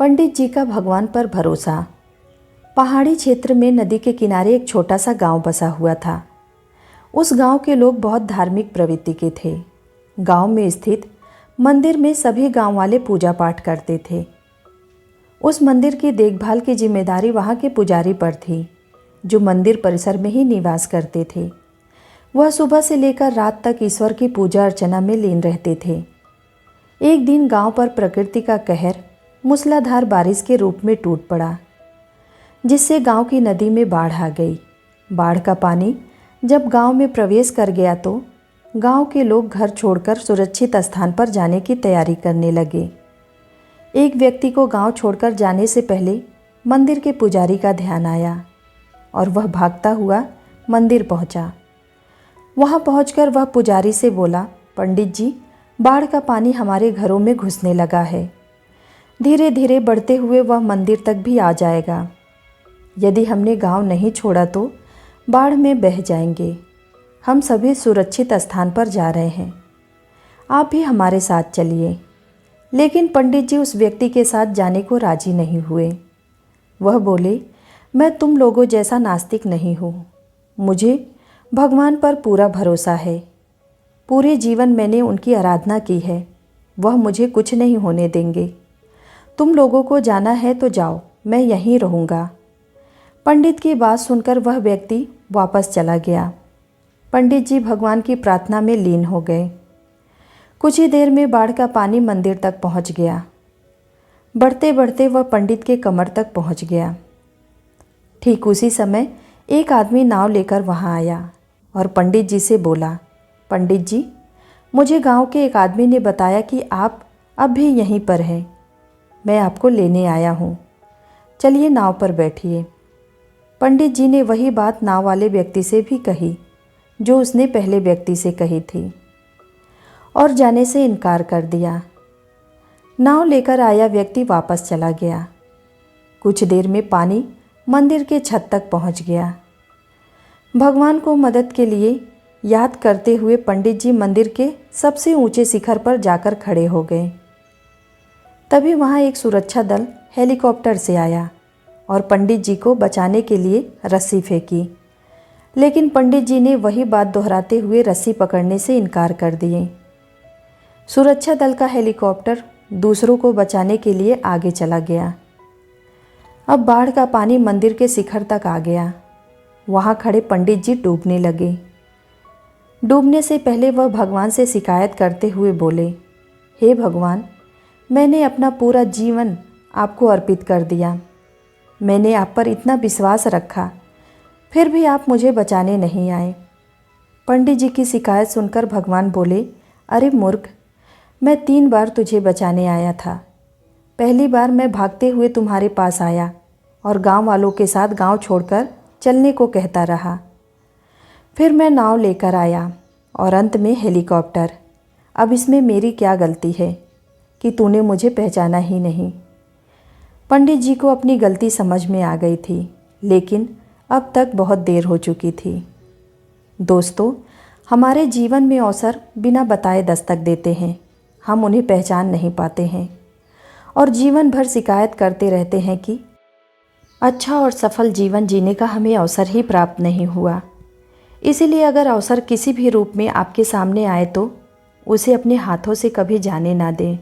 पंडित जी का भगवान पर भरोसा। पहाड़ी क्षेत्र में नदी के किनारे एक छोटा सा गांव बसा हुआ था। उस गांव के लोग बहुत धार्मिक प्रवृत्ति के थे। गांव में स्थित मंदिर में सभी गांव वाले पूजा पाठ करते थे। उस मंदिर की देखभाल की जिम्मेदारी वहां के पुजारी पर थी, जो मंदिर परिसर में ही निवास करते थे। वह सुबह से लेकर रात तक ईश्वर की पूजा अर्चना में लीन रहते थे। एक दिन गांव पर प्रकृति का कहर मूसलाधार बारिश के रूप में टूट पड़ा, जिससे गांव की नदी में बाढ़ आ गई। बाढ़ का पानी जब गांव में प्रवेश कर गया तो गांव के लोग घर छोड़कर सुरक्षित स्थान पर जाने की तैयारी करने लगे। एक व्यक्ति को गांव छोड़कर जाने से पहले मंदिर के पुजारी का ध्यान आया और वह भागता हुआ मंदिर पहुंचा। वहां पहुंचकर वह पुजारी से बोला, पंडित जी, बाढ़ का पानी हमारे घरों में घुसने लगा है। धीरे धीरे बढ़ते हुए वह मंदिर तक भी आ जाएगा। यदि हमने गांव नहीं छोड़ा तो बाढ़ में बह जाएंगे। हम सभी सुरक्षित स्थान पर जा रहे हैं, आप भी हमारे साथ चलिए। लेकिन पंडित जी उस व्यक्ति के साथ जाने को राजी नहीं हुए। वह बोले, मैं तुम लोगों जैसा नास्तिक नहीं हूँ। मुझे भगवान पर पूरा भरोसा है। पूरे जीवन मैंने उनकी आराधना की है। वह मुझे कुछ नहीं होने देंगे। तुम लोगों को जाना है तो जाओ, मैं यहीं रहूँगा। पंडित की बात सुनकर वह व्यक्ति वापस चला गया। पंडित जी भगवान की प्रार्थना में लीन हो गए। कुछ ही देर में बाढ़ का पानी मंदिर तक पहुँच गया। बढ़ते बढ़ते वह पंडित के कमर तक पहुँच गया। ठीक उसी समय एक आदमी नाव लेकर वहाँ आया और पंडित जी से बोला, पंडित जी, मुझे गांव के एक आदमी ने बताया कि आप अब भी यहीं पर हैं। मैं आपको लेने आया हूँ, चलिए नाव पर बैठिए। पंडित जी ने वही बात नाव वाले व्यक्ति से भी कही जो उसने पहले व्यक्ति से कही थी और जाने से इनकार कर दिया। नाव लेकर आया व्यक्ति वापस चला गया। कुछ देर में पानी मंदिर के छत तक पहुँच गया। भगवान को मदद के लिए याद करते हुए पंडित जी मंदिर के सबसे ऊंचे शिखर पर जाकर खड़े हो गए। तभी वहां एक सुरक्षा दल हेलीकॉप्टर से आया और पंडित जी को बचाने के लिए रस्सी फेंकी। लेकिन पंडित जी ने वही बात दोहराते हुए रस्सी पकड़ने से इनकार कर दिए। सुरक्षा दल का हेलीकॉप्टर दूसरों को बचाने के लिए आगे चला गया। अब बाढ़ का पानी मंदिर के शिखर तक आ गया। वहां खड़े पंडित जी डूबने लगे। डूबने से पहले वह भगवान से शिकायत करते हुए बोले, हे भगवान, मैंने अपना पूरा जीवन आपको अर्पित कर दिया। मैंने आप पर इतना विश्वास रखा, फिर भी आप मुझे बचाने नहीं आए। पंडित जी की शिकायत सुनकर भगवान बोले, अरे मूर्ख, मैं 3 बार तुझे बचाने आया था। पहली बार मैं भागते हुए तुम्हारे पास आया और गांव वालों के साथ गांव छोड़कर चलने को कहता रहा। फिर मैं नाव लेकर आया और अंत में हेलीकॉप्टर। अब इसमें मेरी क्या गलती है कि तूने मुझे पहचाना ही नहीं। पंडित जी को अपनी गलती समझ में आ गई थी, लेकिन अब तक बहुत देर हो चुकी थी। दोस्तों, हमारे जीवन में अवसर बिना बताए दस्तक देते हैं। हम उन्हें पहचान नहीं पाते हैं और जीवन भर शिकायत करते रहते हैं कि अच्छा और सफल जीवन जीने का हमें अवसर ही प्राप्त नहीं हुआ। इसीलिए अगर अवसर किसी भी रूप में आपके सामने आए तो उसे अपने हाथों से कभी जाने ना दें।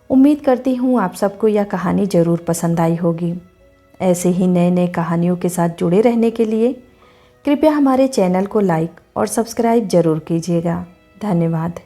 उम्मीद करती हूँ आप सबको यह कहानी ज़रूर पसंद आई होगी। ऐसे ही नए नए कहानियों के साथ जुड़े रहने के लिए कृपया हमारे चैनल को लाइक और सब्सक्राइब ज़रूर कीजिएगा। धन्यवाद।